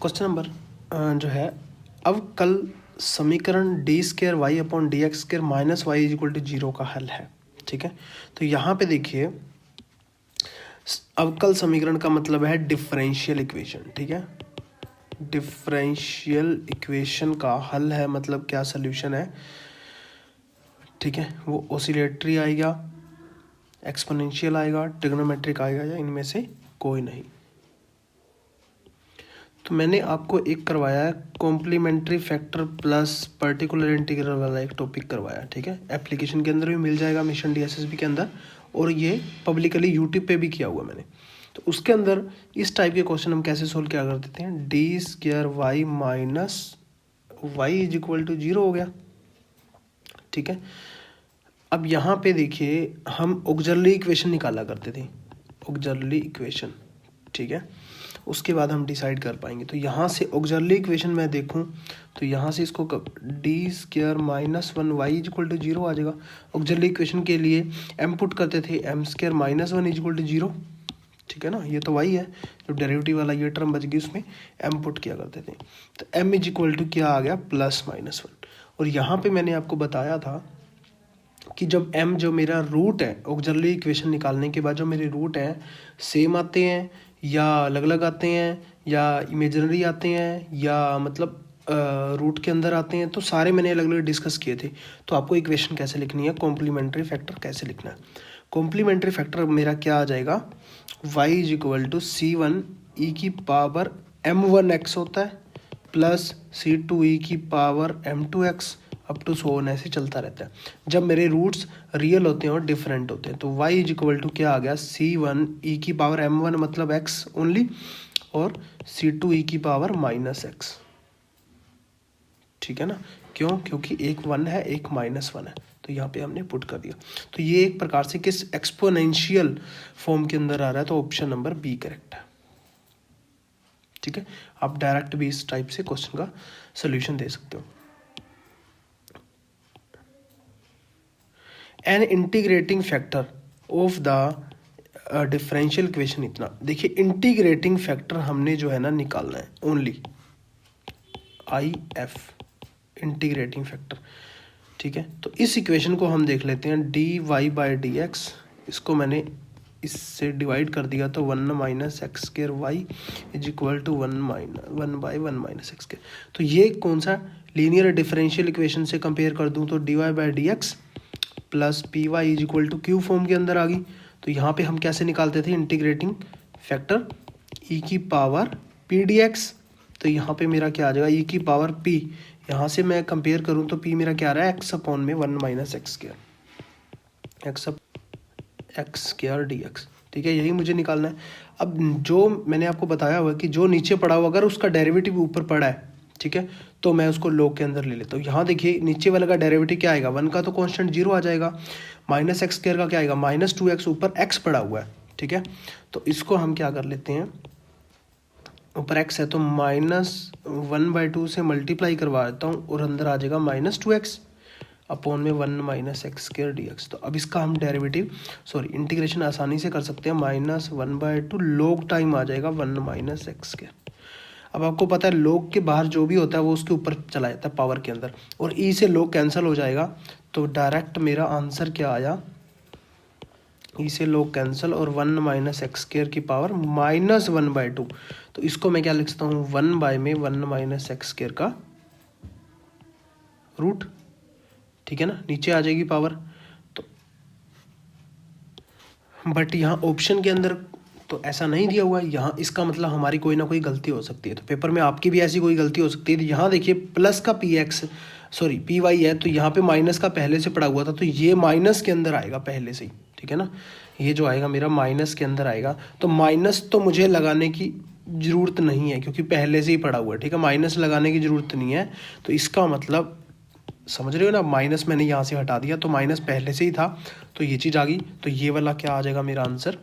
Question number जो है, अवकल समीकरण d square y upon d x square minus y is equal to zero का हल है। ठीक है, तो यहाँ पे देखिए अवकल समीकरण का मतलब है डिफरेंशियल इक्वेशन। ठीक है, डिफरेंशियल इक्वेशन का हल है मतलब क्या सॉल्यूशन है। ठीक है, वो ऑसिलेटरी आएगा, एक्सपोनेंशियल आएगा, ट्रिग्नोमेट्रिक आएगा या इनमें से कोई नहीं। तो मैंने आपको एक करवाया है complementary factor plus particular integral वाला एक टॉपिक करवाया। ठीक है, एप्लीकेशन के अंदर भी मिल जाएगा मिशन डीएसएसबी के अंदर, और ये पब्लिकली यूट्यूब पे भी किया हुआ मैंने। तो उसके अंदर इस टाइप के क्वेश्चन हम कैसे सोल्व क्या कर देते हैं, d square y minus y is equal to zero हो गया। ठीक है, अब यहाँ पे देखिए हम ऑक्सिलरी इक्वेशन निकाला करते थे, ऑक्सिलरी इक्वेशन। ठीक है, उसके बाद हम डिसाइड कर पाएंगे। तो यहाँ से ऑक्सिलरी इक्वेशन मैं देखूँ तो यहाँ से इसको d square minus one y is equal to zero आ जाएगा। ऑक्सिलरी इक्वेशन के लिए एम पुट करते थे, m square minus one is equal to zero. ठीक है ना, ये तो वाई है, जो डेरिवेटिव वाला ये टर्म बच गई उसमें एम पुट किया करते थे। तो एम इज इक्वल टू क्या आ गया, प्लस माइनस वन। और यहाँ पे मैंने आपको बताया था कि जब m जो मेरा रूट है, ऑक्सिलरी इक्वेशन निकालने के बाद जो मेरे रूट हैं सेम आते हैं या अलग अलग आते हैं या इमेजिनरी आते हैं या मतलब रूट के अंदर आते हैं, तो सारे मैंने अलग अलग डिस्कस किए थे। तो आपको इक्वेशन कैसे लिखनी है, कॉम्प्लीमेंट्री फैक्टर कैसे लिखना है। कॉम्प्लीमेंट्री फैक्टर मेरा क्या आ जाएगा, y is equal to c one e की पावर एम वन एक्स होता है प्लस सी टू ई की power m two x up to so on, ऐसे चलता रहता है जब मेरे रूट्स रियल होते हैं और डिफरेंट होते हैं। तो y इज इक्वल टू क्या आ गया, सी वन ई की पावर एम वन मतलब x ओनली, और सी टू ई की पावर माइनस एक्स। ठीक है ना, क्यों, क्योंकि एक वन है एक माइनस वन है, तो यहाँ पे हमने पुट कर दिया। तो ये एक प्रकार से किस एक्सपोनेंशियल फॉर्म के अंदर आ रहा है, तो ऑप्शन नंबर बी करेक्ट है। ठीक है, आप डायरेक्ट भी इस टाइप से क्वेश्चन का सोल्यूशन दे सकते हो। An integrating factor of the differential equation, इतना देखिए इंटीग्रेटिंग फैक्टर हमने जो है ना निकालना है only I F, integrating factor. ठीक है, तो इस इक्वेशन को हम देख लेते हैं, d y by d x, इसको मैंने इससे डिवाइड कर दिया तो one minus x square y is equal to one by one minus x square. तो ये कौन सा लीनियर डिफरेंशियल इक्वेशन से कंपेयर कर दूं तो d y by d x plus p y is equal to q form के अंदर आ गई। तो यहाँ पे हम कैसे निकालते थे, इंटीग्रेटिंग फैक्टर ई की पावर पी डी एक्स। तो यहाँ पे मेरा क्या आ जाएगा, ई की पावर पी, यहाँ से मैं कंपेयर करूँ तो पी मेरा क्या आ रहा है, एक्स अपॉन में one minus x square, x square d x. ठीक है, यही मुझे निकालना है। अब जो मैंने आपको बताया हुआ कि जो नीचे पड़ा हुआ अगर उसका डेरिवेटिव ऊपर पड़ा है, ठीक है, तो मैं उसको लॉग के अंदर ले लेता हूँ। यहाँ देखिए नीचे वाले का डेरिवेटिव क्या आएगा, वन का तो कांस्टेंट जीरो आ जाएगा, माइनस एक्स स्क्वायर का क्या आएगा, माइनस टू एक्स, ऊपर एक्स पड़ा हुआ है। ठीक है, तो इसको हम क्या कर लेते हैं, ऊपर एक्स है तो माइनस वन बाई टू से मल्टीप्लाई करवा देता हूँ और अंदर आ जाएगा माइनस टू एक्स अपॉन में one minus x square d x. तो अब इसका हम डेरिवेटिव इंटीग्रेशन आसानी से कर सकते हैं, minus one by two log time आ जाएगा वन माइनस एक्स स्क्वायर। अब आपको पता है लॉग के बाहर जो भी होता है वो उसके ऊपर चला जाता है पावर के अंदर, और ई से लॉग कैंसिल हो जाएगा। तो डायरेक्ट मेरा आंसर क्या आया, ई से लॉग कैंसिल और वन माइनस एक्स स्क्वायर की power minus one by to. तो इसको मैं क्या लिख सकता हूँ, वन बाय में वन माइनस एक्स स्क्वायर का रूट। ठीक है ना, नीचे आ जाएगी पावर। तो बट यहाँ ऑप्शन के अंदर तो ऐसा नहीं दिया हुआ है, यहाँ इसका मतलब हमारी कोई ना कोई गलती हो सकती है। तो पेपर में आपकी भी ऐसी कोई गलती हो सकती है। तो यहाँ देखिए प्लस का पी वाई है, तो यहाँ पे माइनस का पहले से पड़ा हुआ था, तो ये माइनस के अंदर आएगा पहले से ही। ठीक है ना, ये जो आएगा मेरा माइनस के अंदर आएगा। तो माइनस तो मुझे लगाने की ज़रूरत नहीं है क्योंकि पहले से ही पड़ा हुआ है। ठीक है, माइनस लगाने की ज़रूरत नहीं है। तो इसका मतलब समझ रहे हो ना, माइनस मैंने यहाँ से हटा दिया तो माइनस पहले से ही था, तो ये चीज़ आ गई। तो ये वाला क्या आ जाएगा मेरा आंसर,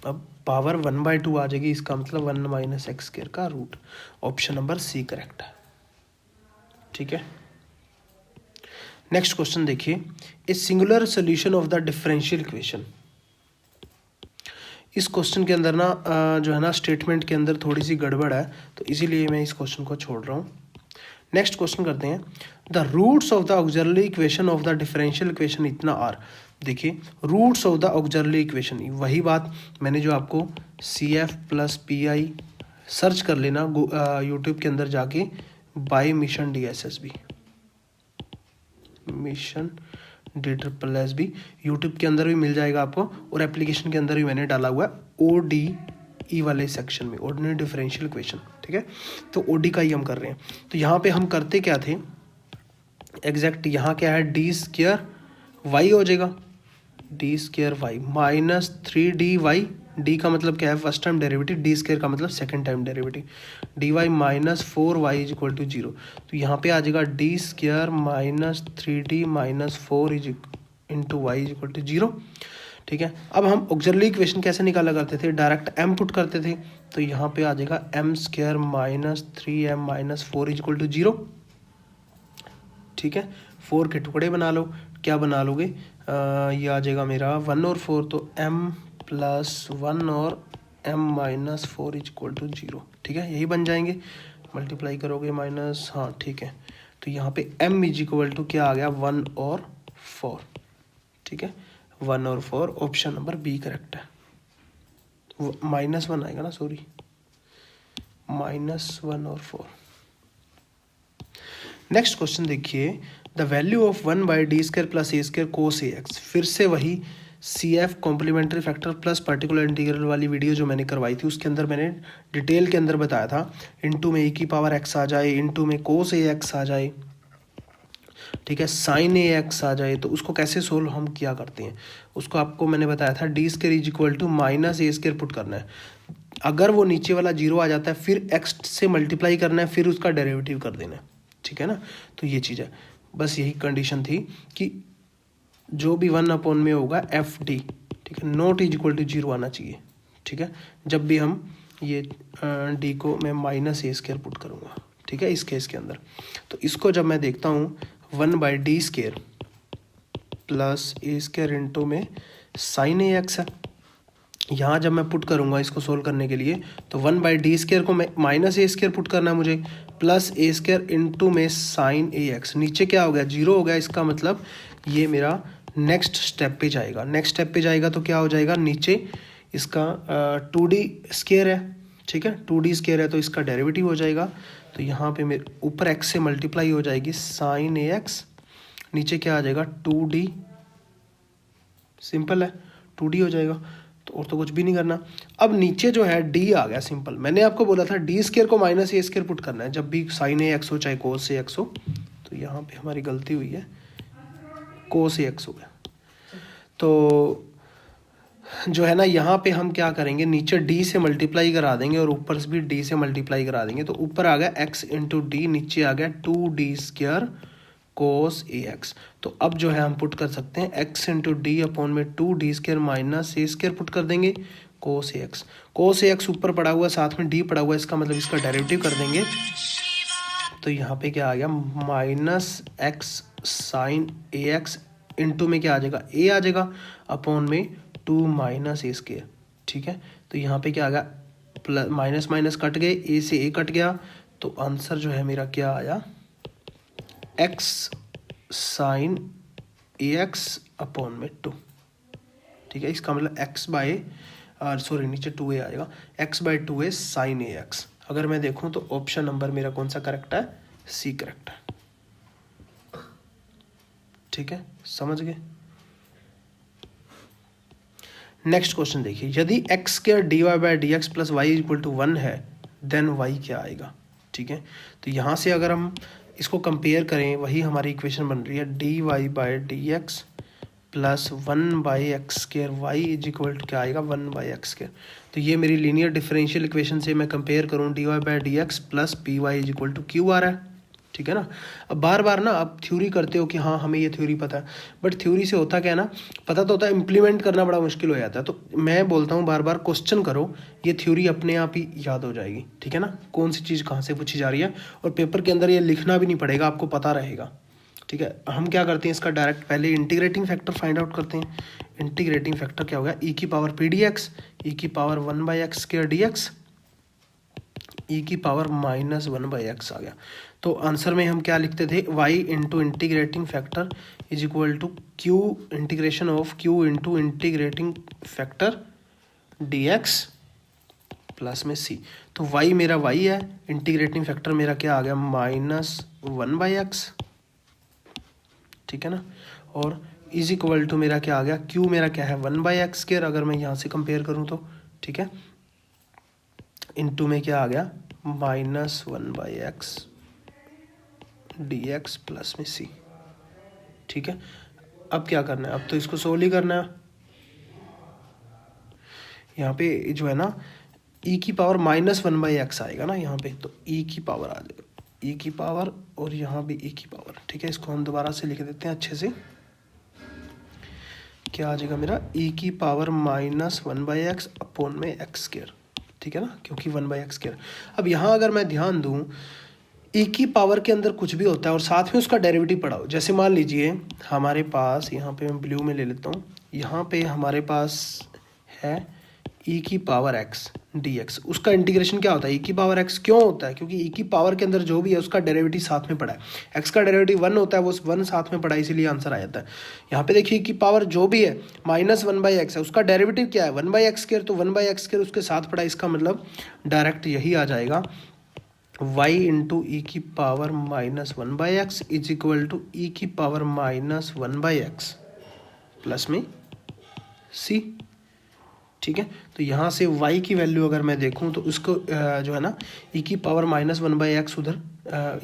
अब पावर वन बाई टू आ जाएगी, इसका मतलब वन माइनस एक्स स्क्वायर का root. Option number c correct है। ठीक है, नेक्स्ट क्वेश्चन देखिए, a singular solution of the differential equation इस क्वेश्चन के अंदर ना जो है ना स्टेटमेंट के अंदर थोड़ी सी गड़बड़ है, तो इसीलिए मैं इस क्वेश्चन को छोड़ रहा हूँ। नेक्स्ट क्वेश्चन करते हैं। The roots of the auxiliary equation of the differential equation इतना आर। देखिए roots of the auxiliary equation, वही बात मैंने जो आपको CF प्लस PI सर्च कर लेना यूट्यूब के अंदर जाके by Mission DSSB, Mission DSSB YouTube के अंदर भी मिल जाएगा आपको, और एप्लीकेशन के अंदर भी मैंने डाला हुआ है ODE वाले सेक्शन में, ऑर्डिनरी डिफरेंशियल इक्वेशन। ठीक है, तो OD का ही हम कर रहे हैं। तो यहाँ पे हम करते क्या थे एग्जैक्ट, यहाँ क्या है डी स्क्वायर वाई हो जाएगा, d square y minus 3dy, d का मतलब क्या है first time derivative, d square का मतलब second time derivative, dy minus 4y is equal to 0। तो यहाँ पे आ जाएगा d square minus 3d minus 4 is into y is equal to 0। ठीक है, अब हम ऑक्सिलरी इक्वेशन कैसे निकाला करते थे, डायरेक्ट m पुट करते थे, तो यहाँ पे आ जाएगा m square minus 3m minus 4 is equal to 0। ठीक है, 4 के टुकड़े बना लो, क्या बना लोगे, ये आ जाएगा मेरा 1 और 4, तो m प्लस 1 और m minus 4 is equal to 0। ठीक है, यही बन जाएंगे, मल्टीप्लाई करोगे माइनस, हाँ ठीक है, तो यहाँ पे m इज इक्वल टू क्या आ गया 1 और 4। ठीक है, 1 और 4, ऑप्शन नंबर बी करेक्ट है। -1 आएगा ना, सॉरी, -1 और 4। नेक्स्ट क्वेश्चन देखिए, the value of 1/d² plus a² cos ax। फिर से वही CF complementary factor plus particular integral वाली वीडियो जो मैंने करवाई थी, उसके अंदर मैंने डिटेल के अंदर बताया था, इनटू में e⁻x आ जाए, इनटू में cos ax आ जाए, ठीक है, sin ax आ जाए, तो उसको कैसे सोल्व हम किया करते हैं, उसको आपको मैंने बताया था d² is equal to minus a² put करना है। अगर वो नीचे वाला 0 आ जाता है, फिर x से मल्टीप्लाई करना है, फिर उसका डेरिवेटिव कर देना है। ठीक है ना, तो ये चीज़ है, बस यही कंडीशन थी कि जो भी 1 में होगा FD, ठीक है, नॉट इज इक्वल टू 0 आना चाहिए। ठीक है, जब भी हम ये D को मैं -a² पुट करूँगा, ठीक है, इस केस के अंदर, तो इसको जब मैं देखता हूँ 1/d² प्लस a² इंटू में sin ax है, यहाँ जब मैं पुट करूँगा इसको सोल्व करने के लिए, तो 1/d² को मैं -a² पुट करना है मुझे, प्लस a² इंटू में sin ax, नीचे क्या हो गया 0 हो गया, इसका मतलब ये मेरा नेक्स्ट स्टेप पे जाएगा। नेक्स्ट स्टेप पे जाएगा तो क्या हो जाएगा, नीचे इसका 2d² है, ठीक है, 2d² है, तो इसका डेरिवेटिव हो जाएगा, तो यहाँ पे मेरे ऊपर x से मल्टीप्लाई हो जाएगी sin ax, नीचे क्या आ जाएगा 2d, सिंपल है 2d हो जाएगा, तो और तो कुछ भी नहीं करना। अब नीचे जो है d आ गया, सिंपल, मैंने आपको बोला था d² को -a² पुट करना है जब भी sin ax हो चाहे cos ax हो, तो यहाँ पे हमारी गलती हुई है, cos ax हो गया। तो जो है ना यहाँ पे हम क्या करेंगे, नीचे d से मल्टीप्लाई करा देंगे और ऊपर से भी d से मल्टीप्लाई करा देंगे, तो ऊपर आ गया x इंटू डी, नीचे आ गया 2d² cos ax। तो अब जो है हम पुट कर सकते हैं x इंटू डी अपॉन में 2d² माइनस a² पुट कर देंगे cos ax। cos ax ऊपर पड़ा हुआ, साथ में d पड़ा हुआ, इसका मतलब इसका डेरिवेटिव कर देंगे, तो यहाँ पे क्या आ गया -x sin ax इंटू में क्या आ जाएगा a आ जाएगा अपॉन में 2 -a²। ठीक है, तो यहाँ पे क्या आ गया, प्लस माइनस माइनस कट गए, a से a कट गया, तो आंसर जो है मेरा क्या आया x sin ax अपॉन में 2। ठीक है, इसका मतलब नीचे 2a आएगा, x/2a sin ax। अगर मैं देखूं तो ऑप्शन नंबर मेरा कौन सा करेक्ट है, सी करेक्ट है। ठीक है, समझ गए। नेक्स्ट क्वेश्चन देखिए, यदि x² dy/dx plus y equal to 1 है, देन y क्या आएगा। ठीक है, तो यहाँ से अगर हम इसको कंपेयर करें, वही हमारी इक्वेशन बन रही है dy/dx plus 1/x² y is equal to क्या आएगा 1/x²। तो ये मेरी लीनियर डिफरेंशियल इक्वेशन से मैं कंपेयर करूँ dy/dx plus py is equal to q आ रहा है। ठीक है ना, अब बार बार ना आप थ्योरी करते हो कि हाँ हमें ये थ्योरी पता है, बट थ्योरी से होता क्या है ना, पता तो होता है, इम्प्लीमेंट करना बड़ा मुश्किल हो जाता है। तो मैं बोलता हूँ बार बार क्वेश्चन करो, ये थ्योरी अपने आप ही याद हो जाएगी। ठीक है ना, कौन सी चीज़ कहाँ से पूछी जा रही है, और पेपर के अंदर ये लिखना भी नहीं पड़ेगा, आपको पता रहेगा। ठीक है। हम क्या करते हैं, इसका डायरेक्ट पहले इंटीग्रेटिंग फैक्टर फाइंड आउट करते हैं। इंटीग्रेटिंग फैक्टर क्या होगा, ई की पावर पी डी एक्स, ई की पावर 1/x² dx, ई की पावर -1/x आ गया। तो आंसर में हम क्या लिखते थे, y into integrating factor is equal to q integration of q into integrating factor dx plus में c। तो y मेरा y है, इंटीग्रेटिंग फैक्टर मेरा क्या आ गया, -1/x, ठीक है ना। और इज इक्वल टू मेरा क्या आ गया, q मेरा क्या है 1/x², अगर मैं यहाँ से कंपेयर करूँ तो, ठीक है। इनटू में क्या आ गया, -1/x dx प्लस में c, ठीक है। अब क्या करना है, अब तो इसको सोल्व ही करना है। यहाँ पे जो है ना e की पावर -1/x आएगा ना यहाँ पे, तो e की पावर आ जाएगा, e की पावर और यहाँ भी e की पावर, ठीक है। इसको हम दोबारा से लिख देते हैं अच्छे से। क्या आ जाएगा मेरा, e की पावर -1/x अपॉन में x², ठीक है ना, क्योंकि 1/x²। अब यहाँ अगर मैं ध्यान दूँ, e की पावर के अंदर कुछ भी होता है और साथ में उसका डेरिवेटिव पढ़ा हो, जैसे मान लीजिए हमारे पास यहाँ पे मैं ब्लू में ले लेता हूँ, यहाँ पे हमारे पास है e की पावर x dx, उसका इंटीग्रेशन क्या होता है, e की पावर x क्यों होता है, क्योंकि e की पावर के अंदर जो भी है उसका डेरिवेटिव साथ में पड़ा है। x का डेरिवेटिव 1 होता है, वो 1 साथ में पड़ा है, इसीलिए आंसर आ जाता है। यहाँ पे देखिए e की पावर जो भी है -1/x है, उसका डेरिवेटिव क्या है 1/x², तो 1/x² उसके साथ पड़ा है, इसका मतलब डायरेक्ट यही आ जाएगा, y इंटू ई की power -1/x is equal to e की पावर -1/x प्लस में c, ठीक है। तो यहाँ से y की वैल्यू अगर मैं देखूँ तो उसको जो है ना e की पावर -1/x उधर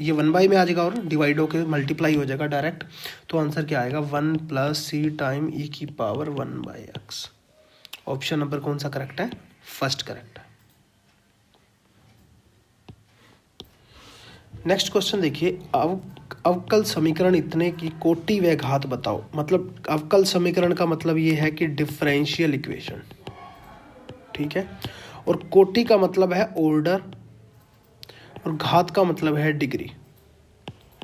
ये 1 में आ जाएगा और डिवाइड होकर मल्टीप्लाई हो जाएगा डायरेक्ट। तो आंसर क्या आएगा, 1 + c टाइम e की पावर 1/x। ऑप्शन नंबर कौन सा करेक्ट है, फर्स्ट करेक्ट है। नेक्स्ट क्वेश्चन देखिए, अवकल समीकरण इतने की कोटि व घात बताओ। मतलब अवकल समीकरण का मतलब ये है कि डिफरेंशियल इक्वेशन, ठीक है। और कोटि का मतलब है ऑर्डर और घात का मतलब है डिग्री,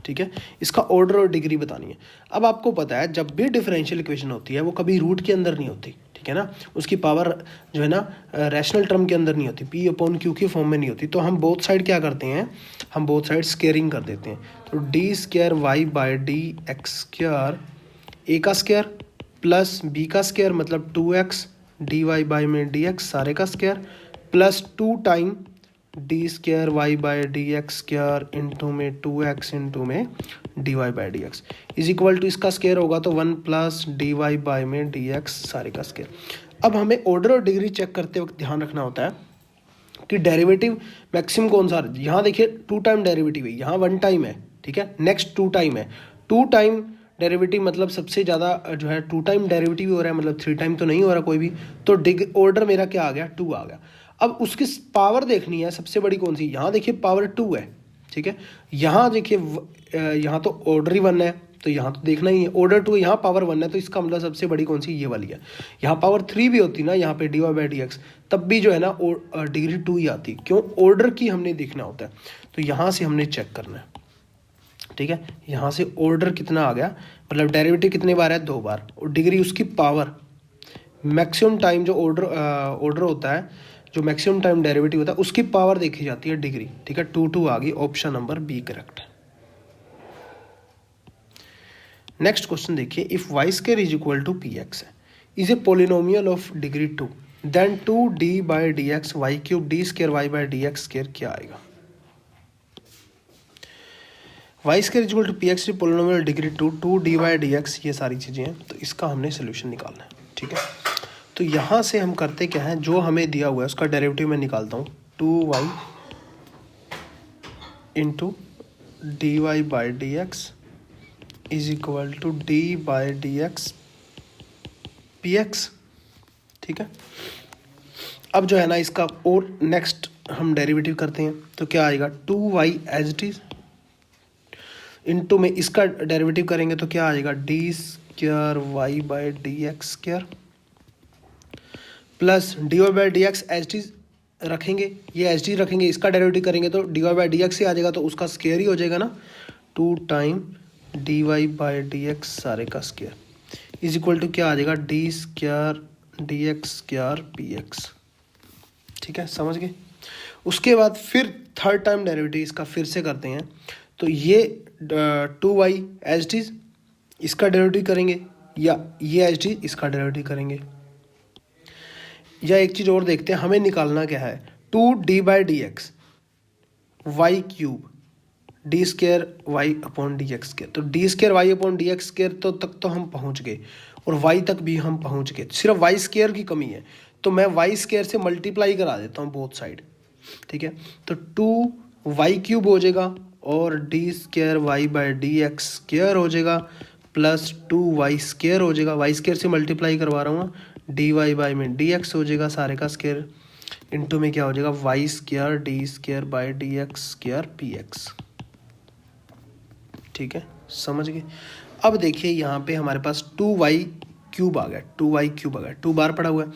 ठीक है। इसका ऑर्डर और डिग्री बतानी है। अब आपको पता है जब भी डिफरेंशियल इक्वेशन होती है वो कभी रूट के अंदर नहीं होती, ठीक है ना। उसकी पावर जो है ना रैशनल टर्म के अंदर नहीं होती, p/q की फॉर्म में नहीं होती। तो हम बोथ साइड क्या करते हैं, हम बोथ साइड स्केयरिंग कर देते हैं। तो d²y/dx² a का स्क्वायर प्लस b का स्क्वायर मतलब 2x dy/dx सारे का square plus 2 time d²y/dx² into में 2x इंटू में dy/dx इज इक्वल टू, इसका स्क्वायर होगा तो 1 + dy/dx सारे का स्क्वायर। अब हमें ऑर्डर और डिग्री चेक करते वक्त ध्यान रखना होता है कि डेरिवेटिव मैक्सिमम कौन सा। यहाँ देखिए 2 टाइम डेरिवेटिव है, यहाँ 1 टाइम है, ठीक है। नेक्स्ट 2 टाइम है, 2 टाइम डेरिवेटिव मतलब सबसे ज़्यादा जो है 2 टाइम डेरिवेटिव हो रहा है, मतलब 3 टाइम तो नहीं हो रहा कोई भी। तो ऑर्डर मेरा क्या आ गया, 2 आ गया। अब उसकी पावर देखनी है सबसे बड़ी कौन सी, यहाँ देखिए पावर 2 है, ठीक है। यहाँ देखिए यहाँ तो ऑर्डर ही 1 है, तो यहाँ तो देखना ही है ऑर्डर 2 है, यहाँ पावर 1 है, तो इसका मतलब सबसे बड़ी कौन सी, ये वाली है। यहाँ पावर 3 भी होती ना यहाँ पे dy/dx, तब भी जो है ना डिग्री 2 ही आती, क्यों, ऑर्डर की हमने देखना होता है। तो यहाँ से हमने चेक करना है, ठीक है। यहाँ से ऑर्डर कितना आ गया, मतलब डेरिवेटिव कितने बार है, 2 बार, और डिग्री उसकी पावर मैक्सिमम टाइम जो ऑर्डर होता है, जो मैक्सिमम टाइम डेरिवेटिव होता है उसकी पावर देखी जाती है डिग्री, ठीक है। 2 आ गई, ऑप्शन नंबर बी करेक्ट है। नेक्स्ट क्वेश्चन देखिए, if y² is equal to px है, is a polynomial of degree 2, then 2d/dx y³ d²y/dx² क्या आएगा। y² is equal to px polynomial degree 2 2d/dx, ये सारी चीज़ें हैं, तो इसका हमने सोल्यूशन निकालना है, ठीक है। तो यहाँ से हम करते क्या हैं, जो हमें दिया हुआ है उसका डेरिवेटिव मैं निकालता हूँ, 2y into dy/dx is equal to d/dx px, ठीक है। अब जो है ना इसका और नेक्स्ट हम डेरिवेटिव करते हैं, तो क्या आएगा 2y as it is into में इसका डेरिवेटिव करेंगे तो क्या आएगा d²y/dx² plus dy/dx as it is रखेंगे, ये एज इट इज रखेंगे, इसका डेरिवेटिव करेंगे तो dy/dx से आ जाएगा, तो उसका स्क्वायर ही हो जाएगा ना, 2 time d y by d x सारे का स्क्वायर इज इक्वल टू क्या आ जाएगा, d square d x square p x. ठीक है, समझ गए। उसके बाद फिर थर्ड टाइम डेरिवेटिव इसका फिर से करते हैं, तो ये 2y एज इट इज इसका डेरिवेटिव करेंगे, या ये एज इट इज इसका डेरिवेटिव करेंगे, या एक चीज़ और देखते हैं, हमें निकालना क्या है, 2d by d x y cube d square y upon d x square. तो d square y upon d x square तो तक तो हम पहुंच गए, और वाई तक भी हम पहुंच गए, सिर्फ वाई स्केयर की कमी है, तो मैं वाई स्केयर से मल्टीप्लाई करा देता हूँ बोथ साइड। ठीक है, तो 2y क्यूब हो जाएगा और d square y by d x square हो जाएगा, प्लस 2y स्केयर हो जाएगा, वाई स्केयर से मल्टीप्लाई करवा रहा हूँ, डी वाई बाई में डी एक्स हो जाएगा सारे का स्केयर, इंटू में क्या हो जाएगा, y square d square by d x square p x. ठीक है, समझ गए। अब देखिए यहाँ पे हमारे पास 2y क्यूब आ गया, 2y क्यूब आ गया, 2 बार पड़ा हुआ है।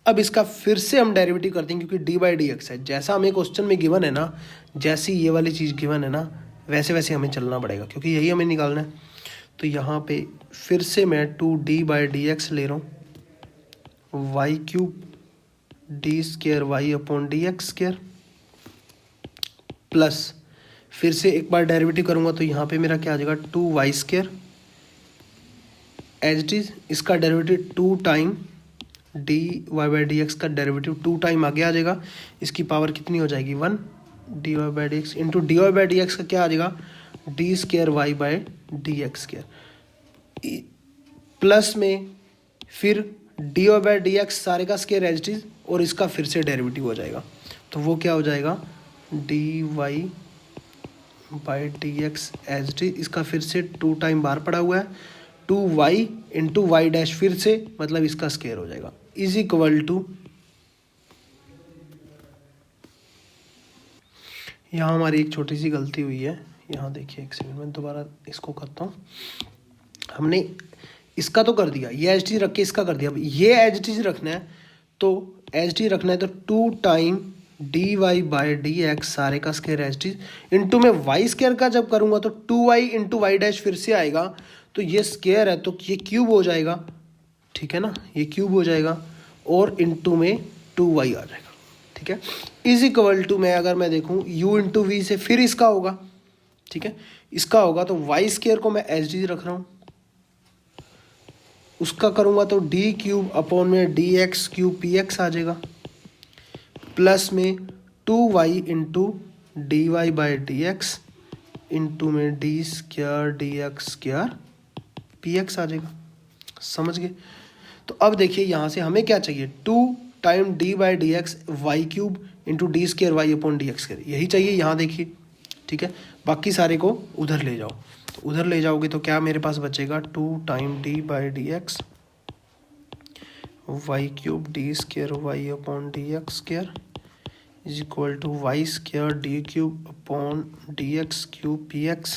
अब इसका फिर से हम डेरिवेटिव करते हैं, क्योंकि डी बाई डी एक्स है, जैसा हमें क्वेश्चन में गिवन है ना, जैसी ये वाली चीज़ गिवन है ना, वैसे वैसे हमें चलना पड़ेगा, क्योंकि यही हमें निकालना है। तो यहाँ पे फिर से मैं 2d बाई डी एक्स ले रहा हूँ, y cube d square y upon d x square, plus फिर से एक बार डेरिवेटिव करूँगा, तो यहाँ पे मेरा क्या आ जाएगा, 2y square as it is इसका derivative 2 time d y by d x का डेरिवेटिव 2 टाइम आगे आ जाएगा, इसकी पावर कितनी हो जाएगी, 1 d y by d x into d y by d x का क्या आ जाएगा, d square y by d x square, plus में फिर d y by d x सारे का स्केयर एज इट इज, और इसका फिर से डेरिवेटिव हो जाएगा, तो वो क्या हो जाएगा, d y by d x as it is, इसका फिर से 2 टाइम बार पड़ा हुआ है, 2y इंटू वाई डैश फिर से, मतलब इसका स्केयर हो जाएगा, इज इक्वल टू, यहाँ हमारी एक छोटी सी गलती हुई है, यहाँ देखिए एक सेकंड में दोबारा इसको करता हूँ। हमने इसका तो कर दिया, ये एच टी रख के इसका कर दिया, अब ये एच टी रखना है, तो एच टी रखना है तो 2 time d y by d x सारे का स्केयर एच टी इंटू में वाई स्केयर का जब करूँगा तो 2y इंटू वाई डैश फिर से आएगा, तो ये स्केयर है तो ये क्यूब हो जाएगा, ठीक है ना, ये क्यूब हो जाएगा, और इंटू में 2y आ जाएगा। ठीक है, इज इक्वल टू में अगर मैं देखूँ u इंटू वी से फिर इसका होगा, ठीक है, इसका होगा तो वाई स्केयर को मैं एच डी रख रहा हूँ, उसका करूँगा तो डी क्यूब अपॉन में d x cube p x आ जाएगा, प्लस में 2y into d y by d x into में d square d x square p x आ जाएगा। समझ गए। तो अब देखिए यहाँ से हमें क्या चाहिए, 2 time d by d x y cube into d square y upon d x square, यही चाहिए यहाँ देखिए। ठीक है, बाकी सारे को उधर ले जाओ, तो उधर ले जाओगे तो क्या मेरे पास बचेगा, 2 time d by d x y cube d square y upon d x square is equal to y square d cube upon d x cube p x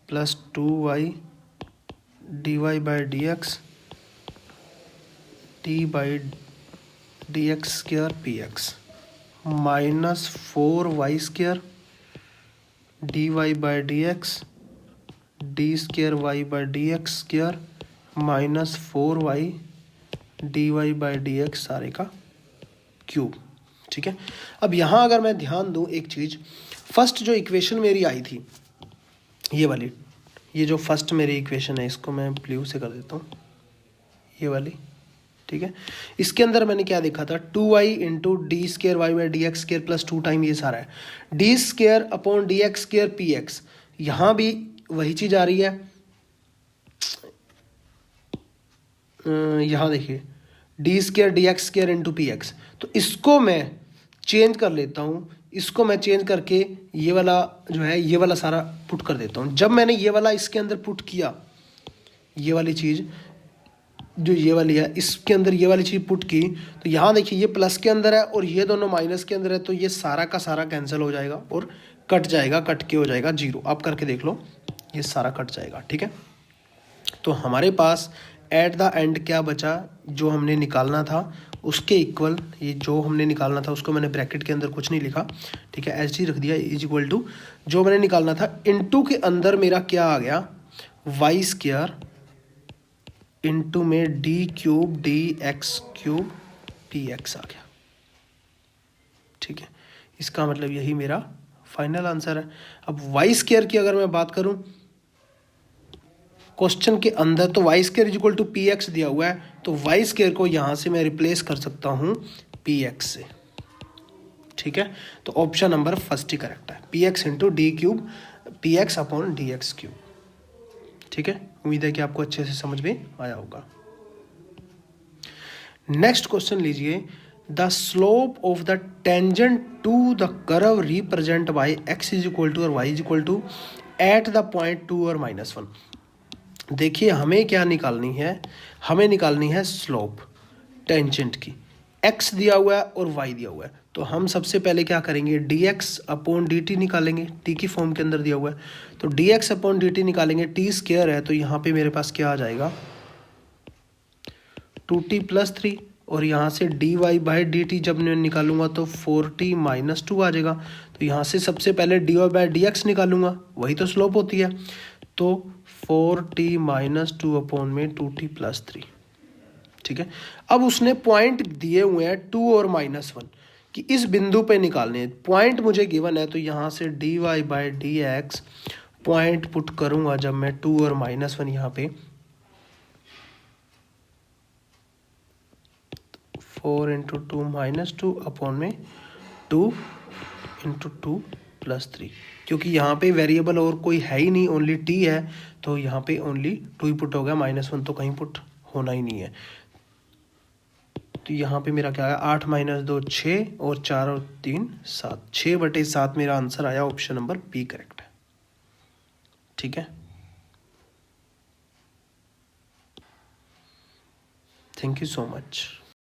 plus 2y d y by d x d by d x square p x minus 4y square d y by d x d square y by d x square minus 4y d y by d x सारे का cube. ठीक है, अब यहाँ अगर मैं ध्यान दूँ एक चीज़, फर्स्ट जो इक्वेशन मेरी आई थी ये वाली, ये जो फर्स्ट मेरी इक्वेशन है इसको मैं ब्लू से कर देता हूँ, ये वाली। ठीक है, इसके अंदर मैंने क्या देखा था, 2y into d square y by d x square plus 2 time ये सारा है d square upon d x square p x, यहाँ भी वही चीज़ आ रही है। यहाँ देखिए d square d x square into p x, तो इसको मैं चेंज कर लेता हूँ, इसको मैं चेंज करके ये वाला जो है ये वाला सारा पुट कर देता हूँ। जब मैंने ये वाला इसके अंदर पुट किया, ये वाली चीज़ जो ये वाली है इसके अंदर ये वाली चीज़ पुट की, तो यहाँ देखिए ये प्लस के अंदर है और ये दोनों माइनस के अंदर है, तो ये सारा का सारा कैंसिल हो जाएगा और कट जाएगा, कट के हो जाएगा 0। आप करके देख लो, ये सारा कट जाएगा। ठीक है, तो हमारे पास एट द एंड क्या बचा, जो हमने निकालना था उसके इक्वल, ये जो हमने निकालना था उसको मैंने ब्रैकेट के अंदर कुछ नहीं लिखा, ठीक है, एच डी रख दिया, इज इक्वल टू जो मैंने निकालना था इनटू के अंदर मेरा क्या आ गया, वाई स्क्वायर इनटू में d cube d x cube d x आ गया, ठीक है। इसका मतलब यही मेरा फाइनल आंसर है। अब वाई स्क्वायर की अगर मैं बात करूं क्वेश्चन के अंदर, तो y square is equal to p x दिया हुआ है, तो वाई स्क्वायर को यहां से मैं रिप्लेस कर सकता हूं पी एक्स से, ठीक है। तो ऑप्शन नंबर फर्स्ट ही करेक्ट है, P x into D cube p x upon d x cube, ठीक है। उम्मीद है कि आपको अच्छे से समझ में आया होगा। नेक्स्ट क्वेश्चन लीजिए, the slope of the tangent to the curve represent by x is equal to और y is equal to at the point 2 और -1। देखिए हमें क्या निकालनी है, हमें निकालनी है स्लोप टेंजेंट की, x दिया हुआ है और y दिया हुआ है, तो हम सबसे पहले क्या करेंगे, dx अपॉन dt निकालेंगे, t की फॉर्म के अंदर दिया हुआ है, तो dx अपॉन dt निकालेंगे, t स्क्वायर है तो यहाँ पे मेरे पास क्या आ जाएगा 2t + 3, और यहाँ से dy बाई dt जब मैं निकालूंगा तो 4t - 2 आ जाएगा, तो यहाँ से सबसे पहले dy बाई dx निकालूंगा, वही तो स्लोप होती है, तो 4t - 2 अपॉन में 2t + 3, ठीक है। अब उसने पॉइंट दिए हुए हैं 2 और -1 कि इस बिंदु पे निकालने हैं, पॉइंट मुझे गिवन है, तो यहाँ से dy by dx point put करूंगा जब मैं 2 और -1 यहाँ पे 4 × 2 - 2 अपॉन में 2 × 2 + 3, क्योंकि यहाँ पे वेरिएबल और कोई है ही नहीं, ओनली t है, तो यहाँ पे ओनली 2 ही पुट हो गया, -1 तो कहीं पुट होना ही नहीं है, तो यहाँ पे मेरा क्या आया 8 - 2 6 और 4 और 3 7, 6/7 मेरा आंसर आया, ऑप्शन नंबर बी करेक्ट है, ठीक है। Thank you so much.